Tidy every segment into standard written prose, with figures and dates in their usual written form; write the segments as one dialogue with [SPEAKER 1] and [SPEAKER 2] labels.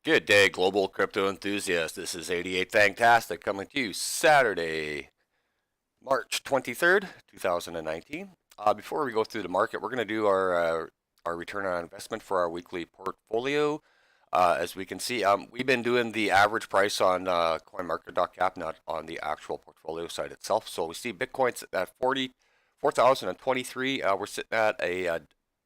[SPEAKER 1] Good day, global crypto enthusiasts. This is 88 Fantastic coming to you Saturday, March 23rd, 2019. Before we go through the market, we're going to do our return on investment for our weekly portfolio. As we can see, we've been doing the average price on CoinMarket.cap, not on the actual portfolio site itself. So we see Bitcoin's at 44,023. We're sitting at a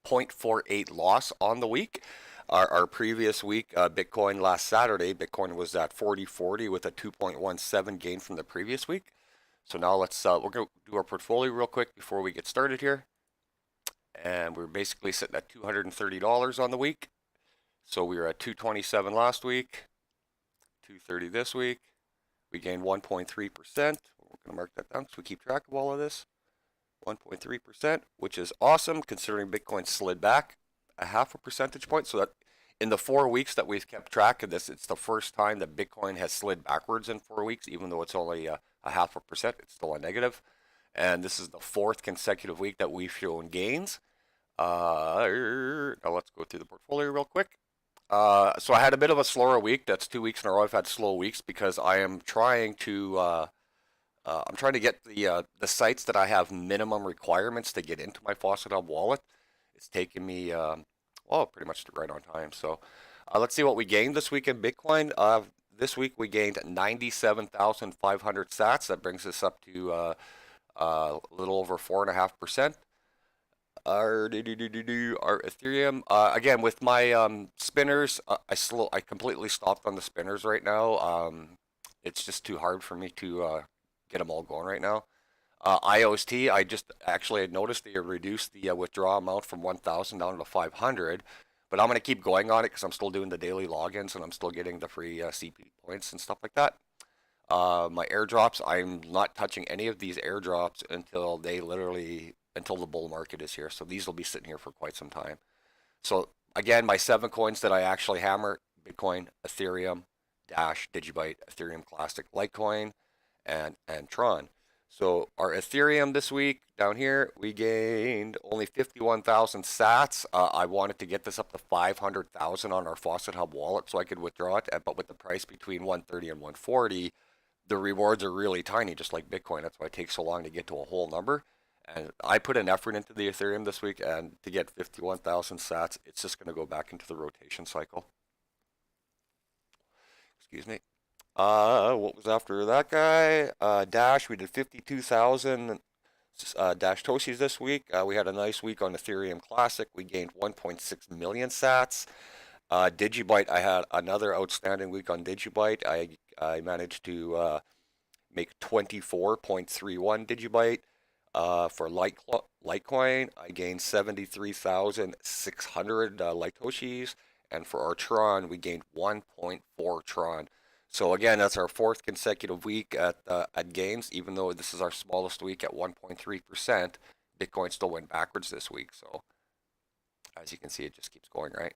[SPEAKER 1] 0.48 loss on the week. Our previous week, Bitcoin last Saturday, Bitcoin was at 40.40 with a 2.17 gain from the previous week. So now we're going to do our portfolio real quick before we get started here. And we're basically sitting at $230 on the week. So we were at 227 last week, 230 this week. We gained 1.3%. We're going to mark that down so we keep track of all of this. 1.3%, which is awesome considering Bitcoin slid back a half a percentage point. So that in the 4 weeks that we've kept track of this, it's the first time that Bitcoin has slid backwards in 4 weeks, even though it's only a half a percent. It's still a negative. And this is the 4th consecutive week that we've shown gains. Now let's go through the portfolio real quick. So I had a bit of a slower week. That's 2 weeks in a row I've had slow weeks because I am trying to get the sites that I have minimum requirements to get into my Faucet Hub wallet. It's taken me pretty much right on time. So let's see what we gained this week in Bitcoin. This week we gained 97,500 sats. That brings us up to a little over 4.5%. Our Ethereum, again with my spinners, I completely stopped on the spinners right now. It's just too hard for me to get them all going right now. IOST, I just actually had noticed they reduced the withdrawal amount from 1,000 down to 500, but I'm going to keep going on it because I'm still doing the daily logins and I'm still getting the free CP points and stuff like that. My airdrops, I'm not touching any of these airdrops until until the bull market is here. So these will be sitting here for quite some time. So again, my 7 coins that I actually hammer: Bitcoin, Ethereum, Dash, Digibyte, Ethereum Classic, Litecoin, and Tron. So our Ethereum this week down here, we gained only 51,000 sats. I wanted to get this up to 500,000 on our Faucet Hub wallet so I could withdraw it. But with the price between 130 and 140, the rewards are really tiny, just like Bitcoin. That's why it takes so long to get to a whole number. And I put an effort into the Ethereum this week, and to get 51,000 sats, it's just going to go back into the rotation cycle. Excuse me. What was after that guy? Dash, we did 52,000 Dash Toshis this week. We had a nice week on Ethereum Classic. We gained 1.6 million sats. Digibyte, I had another outstanding week on Digibyte. I managed to make 24.31 Digibyte. For Litecoin, I gained 73,600 Litoshis. And for our Tron, we gained 1.4 Tron. So again, that's our 4th consecutive week at gains, even though this is our smallest week at 1.3%. Bitcoin still went backwards this week. So as you can see, it just keeps going, right?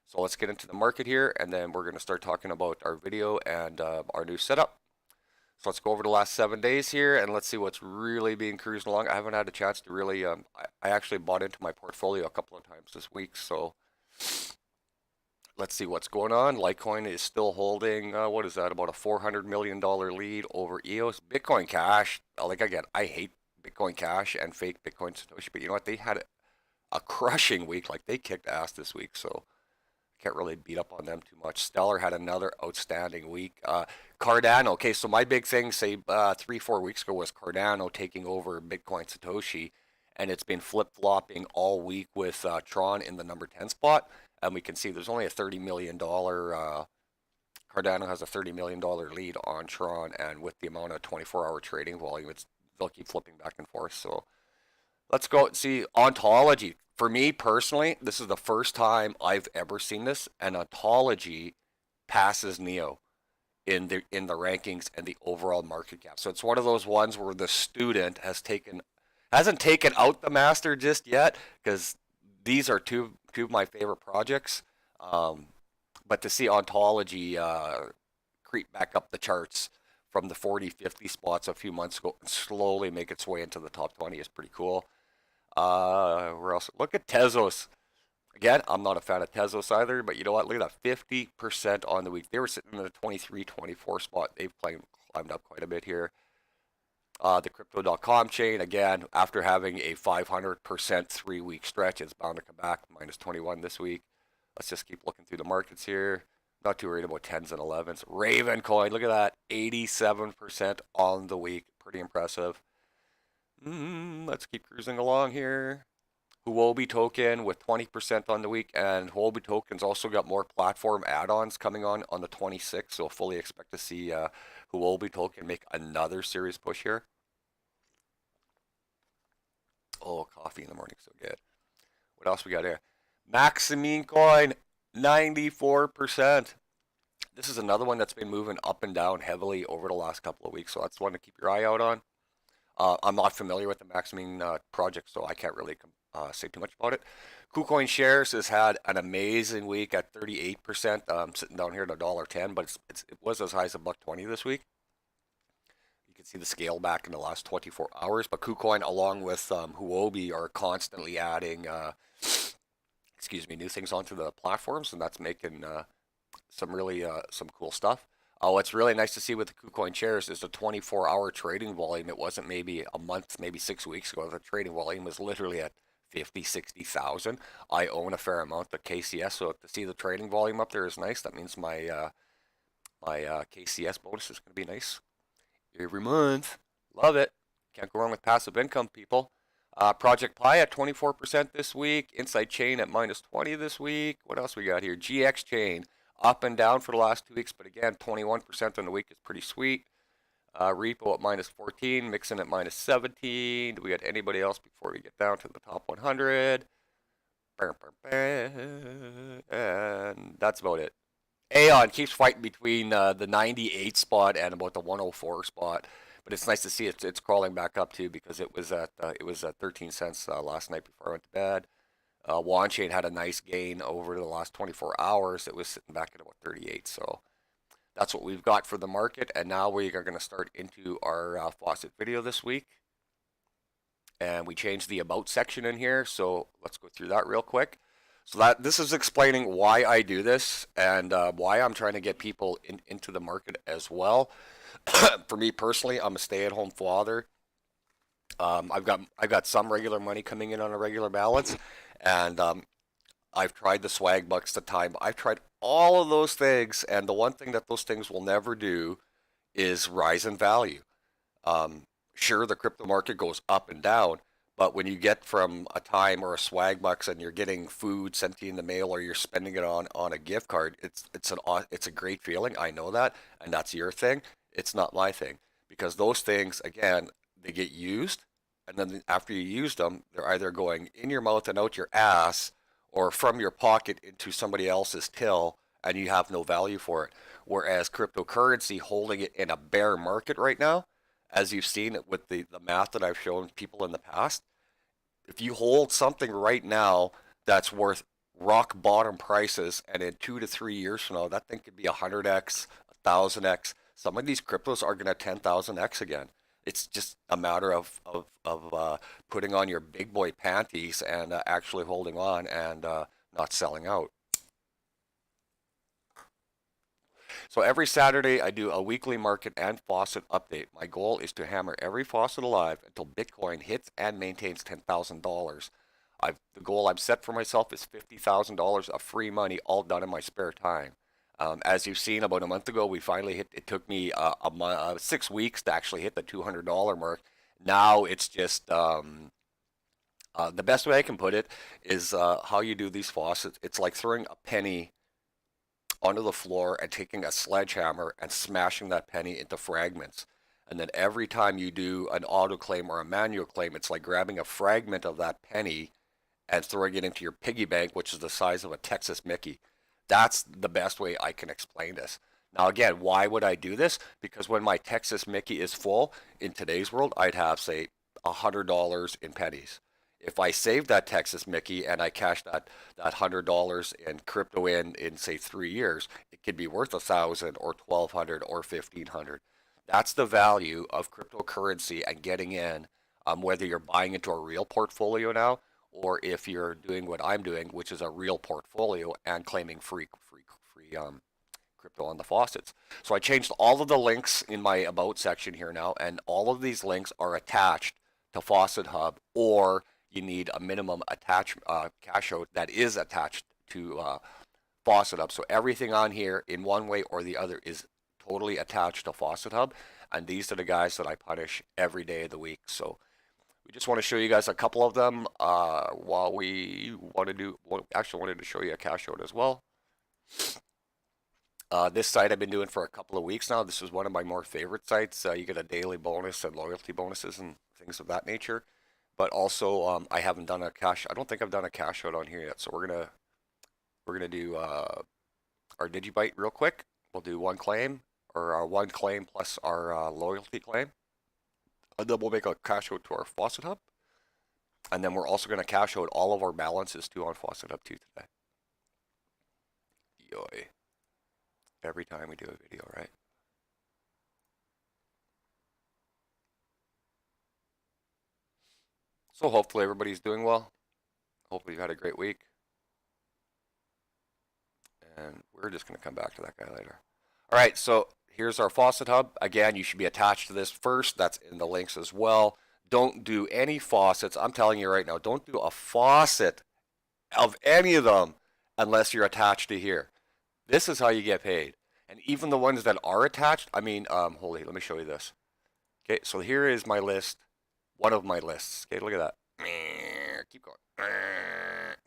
[SPEAKER 1] So let's get into the market here, and then we're going to start talking about our video and our new setup. So let's go over the last 7 days here, and let's see what's really being cruising along. I haven't had a chance to really, I actually bought into my portfolio a couple of times this week, so let's see what's going on. Litecoin is still holding, what is that, about a $400 million lead over EOS. Bitcoin Cash, like again, I hate Bitcoin Cash and fake Bitcoin Satoshi, but you know what, they had a crushing week. Like, they kicked ass this week, so can't really beat up on them too much. Stellar had another outstanding week. Cardano, okay, so my big thing, say 3-4 weeks ago, was Cardano taking over Bitcoin Satoshi, and it's been flip-flopping all week with Tron in the number 10 spot. And we can see there's only a $30 million, Cardano has a $30 million lead on Tron, and with the amount of 24-hour trading volume, they'll keep flipping back and forth. So let's go see Ontology. For me personally, this is the first time I've ever seen this, and Ontology passes Neo in the rankings and the overall market cap. So it's one of those ones where the student hasn't taken out the master just yet, because these are two of my favorite projects. But to see Ontology creep back up the charts from the 40, 50 spots a few months ago and slowly make its way into the top 20 is pretty cool. Where else? Look at Tezos. Again, I'm not a fan of Tezos either, but you know what? Look at that, 50% on the week. They were sitting in the 23, 24 spot. They've climbed up quite a bit here. The crypto.com chain, again, after having a 500% 3 week stretch, it's bound to come back, minus 21 this week. Let's just keep looking through the markets here. Not too worried about 10s and 11s. Raven coin, look at that, 87% on the week. Pretty impressive. Let's keep cruising along here. Huobi token with 20% on the week, and Huobi token's also got more platform add-ons coming on the 26th, so fully expect to see Huobi token make another serious push here. Oh, coffee in the morning, so good. What else we got here? Maximine coin, 94%. This is another one that's been moving up and down heavily over the last couple of weeks, so that's one to keep your eye out on. I'm not familiar with the Maximine project, so I can't really say too much about it. KuCoin shares has had an amazing week at 38%, sitting down here at $1.10, but it was as high as $1.20 this week. You can see the scale back in the last 24 hours, but KuCoin along with Huobi are constantly adding, new things onto the platforms, and that's making some cool stuff. What's really nice to see with the KuCoin shares is the 24-hour trading volume. It wasn't maybe a month, maybe 6 weeks ago. The trading volume was literally at 50, 60,000. I own a fair amount of KCS, so to see the trading volume up there is nice. That means my KCS bonus is going to be nice every month. Love it. Can't go wrong with passive income, people. Project Pi at 24% this week. Inside Chain at minus 20 this week. What else we got here? GX Chain up and down for the last 2 weeks, but again, 21% on the week is pretty sweet. Repo at minus 14, Mixin at minus 17. Do we got anybody else before we get down to the top 100? And that's about it. Aeon keeps fighting between the 98 spot and about the 104 spot, but it's nice to see it's crawling back up too because it was at 13 cents last night before I went to bed. Chain had a nice gain over the last 24 hours. It was sitting back at about 38. So that's what we've got for the market. And now we are going to start into our Faucet video this week. And we changed the about section in here. So let's go through that real quick. So this is explaining why I do this and why I'm trying to get people into the market as well. For me personally, I'm a stay-at-home father. I've got some regular money coming in on a regular balance, and I've tried the swag bucks, the time. I've tried all of those things, and the one thing that those things will never do is rise in value. Sure, the crypto market goes up and down, but when you get from a time or a swag bucks and you're getting food sent to you in the mail or you're spending it on a gift card, it's a great feeling. I know that, and that's your thing. It's not my thing because those things again they get used, and then after you use them, they're either going in your mouth and out your ass, or from your pocket into somebody else's till, and you have no value for it. Whereas cryptocurrency holding it in a bear market right now, as you've seen it with the math that I've shown people in the past, if you hold something right now that's worth rock bottom prices, and in 2 to 3 years from now, that thing could be 100x, 1,000x. Some of these cryptos are going to 10,000x again. It's just a matter of putting on your big boy panties and actually holding on and not selling out. So every Saturday, I do a weekly market and faucet update. My goal is to hammer every faucet alive until Bitcoin hits and maintains $10,000. The goal I've set for myself is $50,000 of free money, all done in my spare time. As you've seen, about a month ago, we finally hit. It took me 6 weeks to actually hit the $200 mark. Now it's just the best way I can put it is how you do these faucets. It's like throwing a penny onto the floor and taking a sledgehammer and smashing that penny into fragments. And then every time you do an auto claim or a manual claim, it's like grabbing a fragment of that penny and throwing it into your piggy bank, which is the size of a Texas Mickey. That's the best way I can explain this. Now, again, why would I do this? Because when my Texas Mickey is full, in today's world, I'd have, say, $100 in pennies. If I save that Texas Mickey and I cash that $100 in crypto in say 3 years, it could be worth 1,000 or 1,200 or 1,500. That's the value of cryptocurrency and getting in, whether you're buying into a real portfolio now or if you're doing what I'm doing, which is a real portfolio and claiming free crypto on the faucets. So I changed all of the links in my about section here now, and all of these links are attached to Faucet Hub, or you need a minimum cash out that is attached to Faucet Hub. So everything on here in one way or the other is totally attached to Faucet Hub, and these are the guys that I punish every day of the week. So we just want to show you guys a couple of them while we want to do, well, actually wanted to show you a cash out as well. This site I've been doing for a couple of weeks now. This is one of my more favorite sites. You get a daily bonus and loyalty bonuses and things of that nature. But also, I haven't done a cash. I don't think I've done a cash out on here yet. So we're gonna do our Digibyte real quick. We'll do one claim, or our one claim plus our loyalty claim, and then we'll make a cash out to our Faucet Hub. And then we're also gonna cash out all of our balances too on Faucet Hub too today. Yoy. Every time we do a video, right? So hopefully everybody's doing well. Hopefully you had a great week. And we're just going to come back to that guy later. All right, so here's our Faucet Hub. Again, you should be attached to this first. That's in the links as well. Don't do any faucets. I'm telling you right now, don't do a faucet of any of them unless you're attached to here. This is how you get paid. And even the ones that are attached, I mean, holy, let me show you this. Okay, so here is my list, one of my lists. Okay, look at that. Keep going.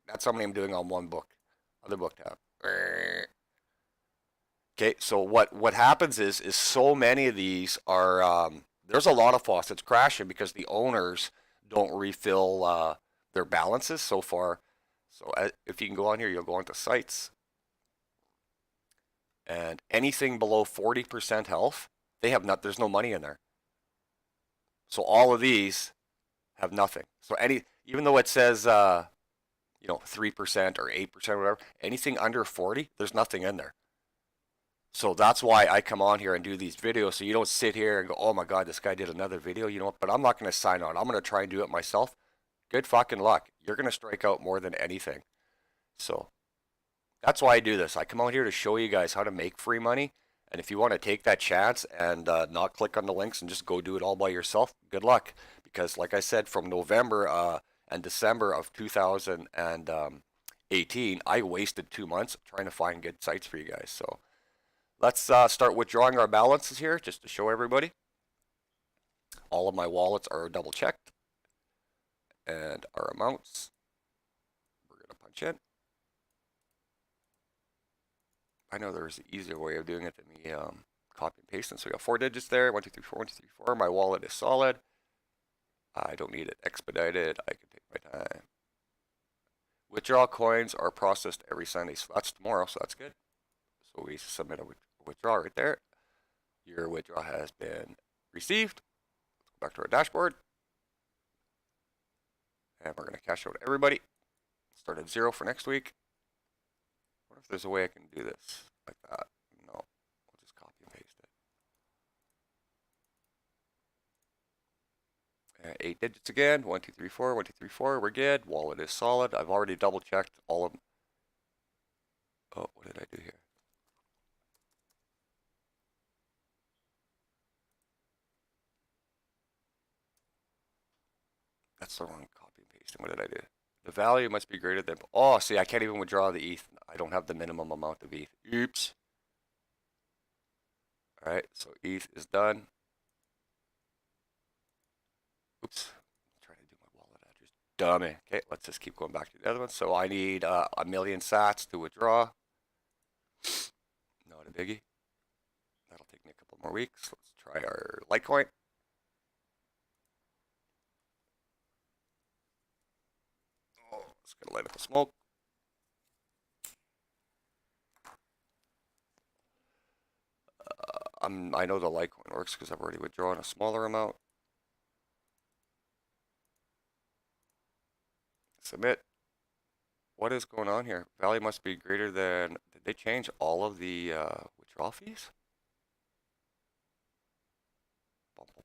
[SPEAKER 1] That's how many I'm doing on one book. Other book tab. Okay, so what happens is so many of these are, there's a lot of faucets crashing because the owners don't refill their balances so far. So if you can go on here, you'll go into sites. And anything below 40% health, there's no money in there. So all of these have nothing. So even though it says 3% or 8% or whatever, anything under 40, there's nothing in there. So that's why I come on here and do these videos, so you don't sit here and go, oh my God, this guy did another video, but I'm not going to sign on. I'm going to try and do it myself. Good fucking luck. You're going to strike out more than anything. So that's why I do this. I come out here to show you guys how to make free money. And if you want to take that chance and not click on the links and just go do it all by yourself, good luck. Because like I said, from November and December of 2018, I wasted 2 months trying to find good sites for you guys. So let's start withdrawing our balances here just to show everybody. All of my wallets are double checked. And our amounts, we're going to punch in. I know there's an easier way of doing it than me copy and pasting. So we got 4 digits there. 1, 2, 3, 4, 1, 2, 3, 4. My wallet is solid. I don't need it expedited. I can take my time. Withdrawal coins are processed every Sunday. So that's tomorrow. So that's good. So we submit a withdrawal right there. Your withdrawal has been received. Let's go back to our dashboard. And we're going to cash out everybody. Start at 0 for next week. What if there's a way I can do this like that? No, we'll just copy and paste it. 8 digits again. 1, 2, 3, 4. 1, 2, 3, 4. We're good. Wallet is solid. I've already double checked all of them. Oh, what did I do here? That's the wrong copy and pasting. What did I do? The value must be greater than, oh, see, I can't even withdraw the ETH. I don't have the minimum amount of ETH. Oops. All right, so ETH is done. Oops. I'm trying to do my wallet address. Dummy. Okay, let's just keep going back to the other one. So I need a million sats to withdraw. Not a biggie. That'll take me a couple more weeks. Let's try our Litecoin. Just gonna light up the smoke. I know the Litecoin works because I've already withdrawn a smaller amount. Submit. What is going on here? Value must be greater than. Did they change all of the withdrawal fees?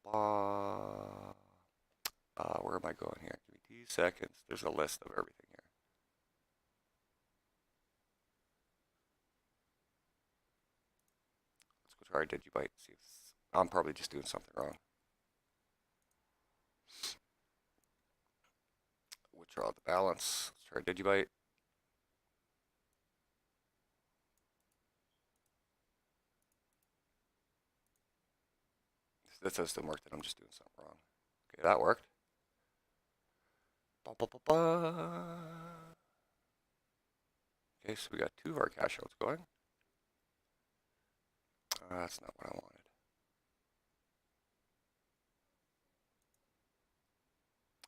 [SPEAKER 1] Where am I going here? Activities. seconds. There's a list of everything here. Let's go try Digibyte. See if I'm probably just doing something wrong. Withdraw the balance. Let's try Digibyte. This doesn't work, then I'm just doing something wrong. Okay, that worked. Ba, ba, ba, ba. Okay, so we got 2 of our cash outs going. That's not what I wanted.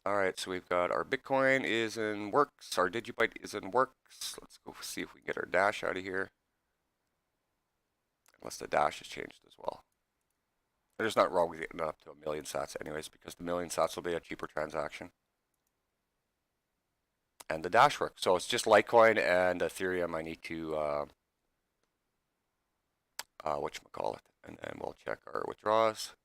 [SPEAKER 1] All right, so we've got our Bitcoin is in works, our Digibyte is in works. Let's go see if we can get our dash out of here. Unless the dash has changed as well. There's not wrong with getting up to 1,000,000 sats anyways, because the 1,000,000 sats will be a cheaper transaction. And the dash works. So it's just Litecoin and Ethereum I need to whatchamacallit. And then we'll check our withdrawals.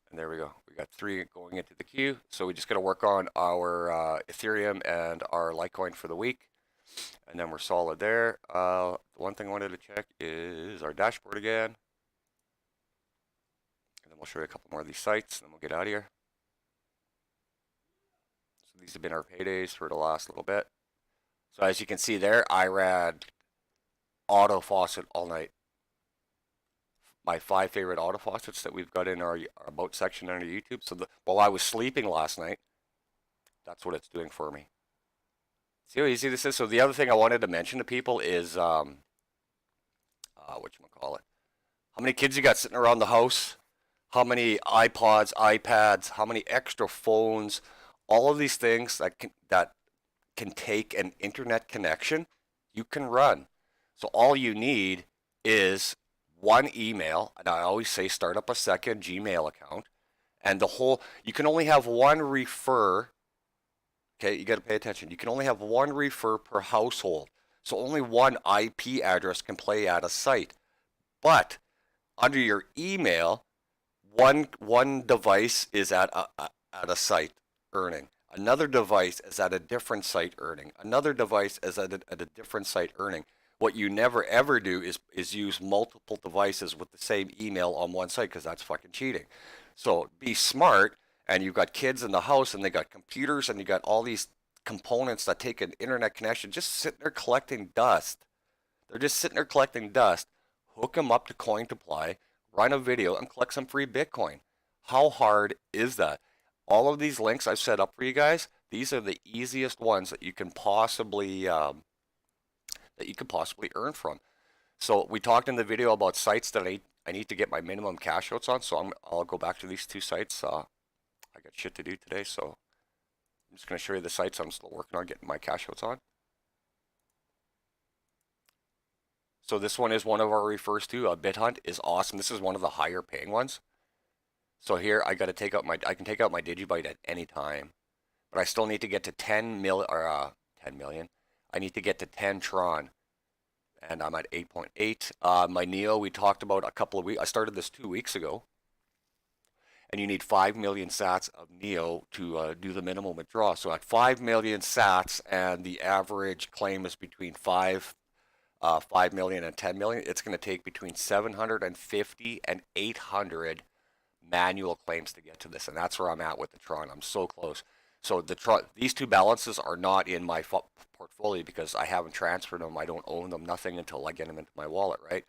[SPEAKER 1] And there we go. We got 3 going into the queue. So we just got to work on our Ethereum and our Litecoin for the week. And then we're solid there. The one thing I wanted to check is our dashboard again. And then we'll show you a couple more of these sites, and then we'll get out of here. So these have been our paydays for the last little bit. So as you can see there, I ran auto faucet all night. My 5 favorite auto faucets that we've got in our about section under YouTube. So while I was sleeping last night, that's what it's doing for me. See how easy this is? So the other thing I wanted to mention to people is, whatchamacallit. How many kids you got sitting around the house? How many iPods, iPads, how many extra phones? All of these things that can take an internet connection, you can run. So all you need is one email, and I always say start up a second Gmail account, and you can only have one refer. Okay, you got to pay attention. You can only have one refer per household. So only one IP address can play at a site. But under your email, one device is at a site earning. Another device is at a different site earning. Another device is at a different site earning. What you never ever do is use multiple devices with the same email on one site, because that's fucking cheating. So be smart. And you've got kids in the house, and they got computers, and you got all these components that take an internet connection, just sitting there collecting dust. They're just sitting there collecting dust. Hook them up to Cointoply, run a video, and collect some free Bitcoin. How hard is that? All of these links I've set up for you guys, these are the easiest ones that you can possibly earn from. So we talked in the video about sites that I need to get my minimum cash outs on. So I'll go back to these 2 sites. I got shit to do today, so I'm just going to show you the sites I'm still working on getting my cash outs on. So this one is one of our refers to. BitHunt is awesome. This is one of the higher paying ones. So here I got to take out I can take out my Digibyte at any time, but I still need to get to 10 million. I need to get to 10 Tron, and I'm at 8.8. My Neo we talked about a couple of weeks. I started this 2 weeks ago. And you need 5 million sats of Neo to do the minimum withdrawal. So at 5 million sats, and the average claim is between 5 million and 10 million, it's going to take between 750 and 800 manual claims to get to this. And that's where I'm at with the Tron. I'm so close. So these 2 balances are not in my portfolio because I haven't transferred them. I don't own them, nothing, until I get them into my wallet, right?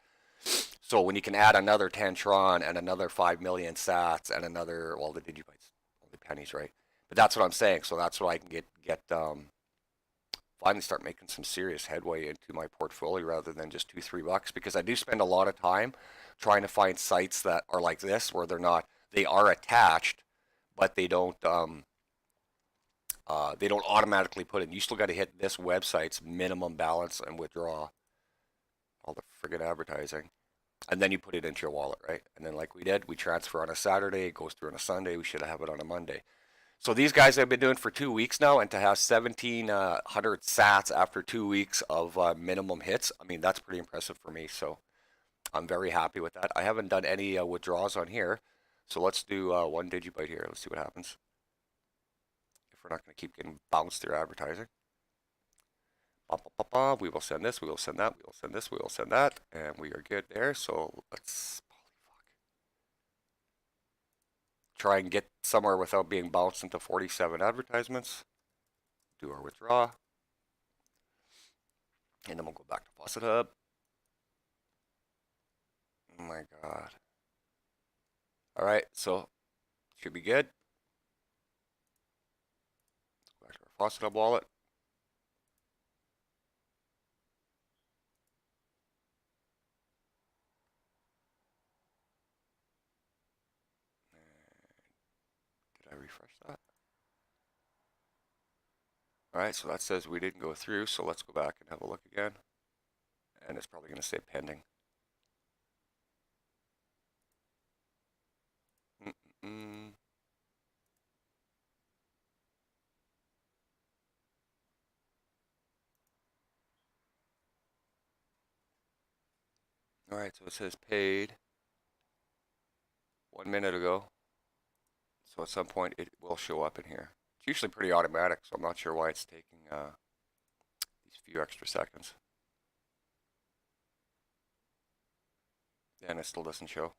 [SPEAKER 1] So when you can add another 10 Tron and another 5 million sats and another, well, the Digibytes, only pennies, right? But that's what I'm saying. So that's what I can get finally start making some serious headway into my portfolio rather than just $2-3, because I do spend a lot of time trying to find sites that are like this, where they are attached, but they don't automatically put in. You still got to hit this website's minimum balance and withdraw all the friggin' advertising. And then you put it into your wallet, right? And then like we did, we transfer on a Saturday, it goes through on a Sunday, we should have it on a Monday. So these guys have been doing for 2 weeks now, and to have 1,700 sats after 2 weeks of minimum hits, I mean, that's pretty impressive for me. So I'm very happy with that. I haven't done any withdrawals on here. So let's do one digibyte here. Let's see what happens. If we're not going to keep getting bounced through advertising. We will send this, we will send that, we will send this, we will send that, and we are good there. So let's try and get somewhere without being bounced into 47 advertisements. Do our withdraw. And then we'll go back to Faucet Hub. Oh my God. All right, so should be good. Go back to our Faucet Hub wallet. Did I refresh that? All right, so that says we didn't go through, so let's go back and have a look again. And it's probably going to say pending. Mm-mm. All right, so it says paid 1 minute ago. So at some point it will show up in here. It's usually pretty automatic, so I'm not sure why it's taking these few extra seconds. And it still doesn't show.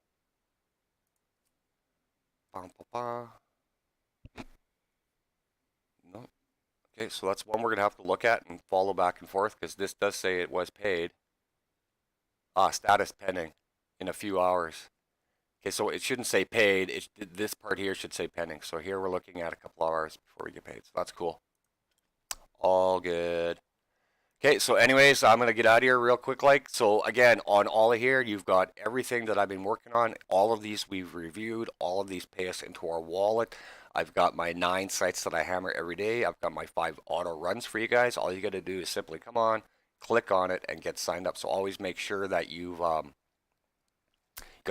[SPEAKER 1] No. Okay, so that's one we're gonna have to look at and follow back and forth because this does say it was paid. Status pending in a few hours. Okay, so it shouldn't say paid. This part here should say pending. So here we're looking at a couple hours before we get paid. So that's cool. All good. Okay, so anyways, I'm gonna get out of here real quick like. So again, on all of here, you've got everything that I've been working on. All of these we've reviewed. All of these pay us into our wallet. I've got my 9 sites that I hammer every day. I've got my 5 auto runs for you guys. All you gotta do is simply come on, click on it, and get signed up. So always make sure that you've got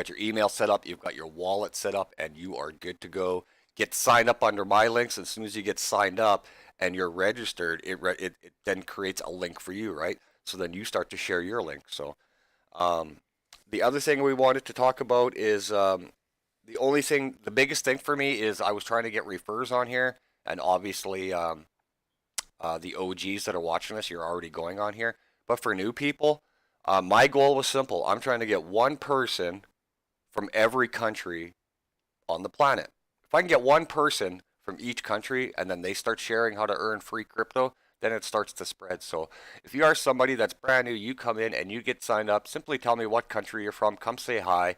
[SPEAKER 1] your email set up, you've got your wallet set up, and you are good to go. Get signed up under my links. As soon as you get signed up and you're registered, it then creates a link for you, right? So then you start to share your link. So um, the other thing we wanted to talk about is the biggest thing for me is I was trying to get refers on here, and obviously the OGs that are watching this, you're already going on here. But for new people, my goal was simple. I'm trying to get one person from every country on the planet. If I can get one person from each country and then they start sharing how to earn free crypto, then it starts to spread. So if you are somebody that's brand new, you come in and you get signed up, simply tell me what country you're from, come say hi.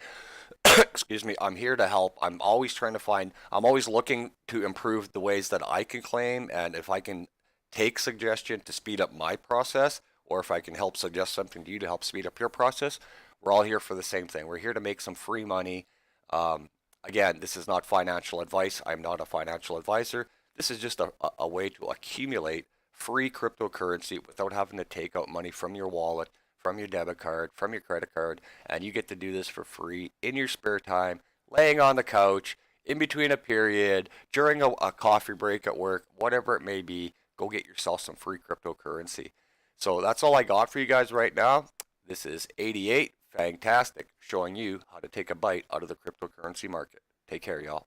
[SPEAKER 1] Excuse me, I'm here to help. I'm always looking to improve the ways that I can claim, and if I can take suggestion to speed up my process, or if I can help suggest something to you to help speed up your process, we're all here for the same thing. We're here to make some free money. Um, Again, this is not financial advice. I'm not a financial advisor. This is just a way to accumulate free cryptocurrency without having to take out money from your wallet, from your debit card, from your credit card, and you get to do this for free in your spare time, laying on the couch, in between a period, during a coffee break at work, whatever it may be. Go get yourself some free cryptocurrency. So that's all I got for you guys right now. This is 88 Fantastic, showing you how to take a bite out of the cryptocurrency market. Take care, y'all.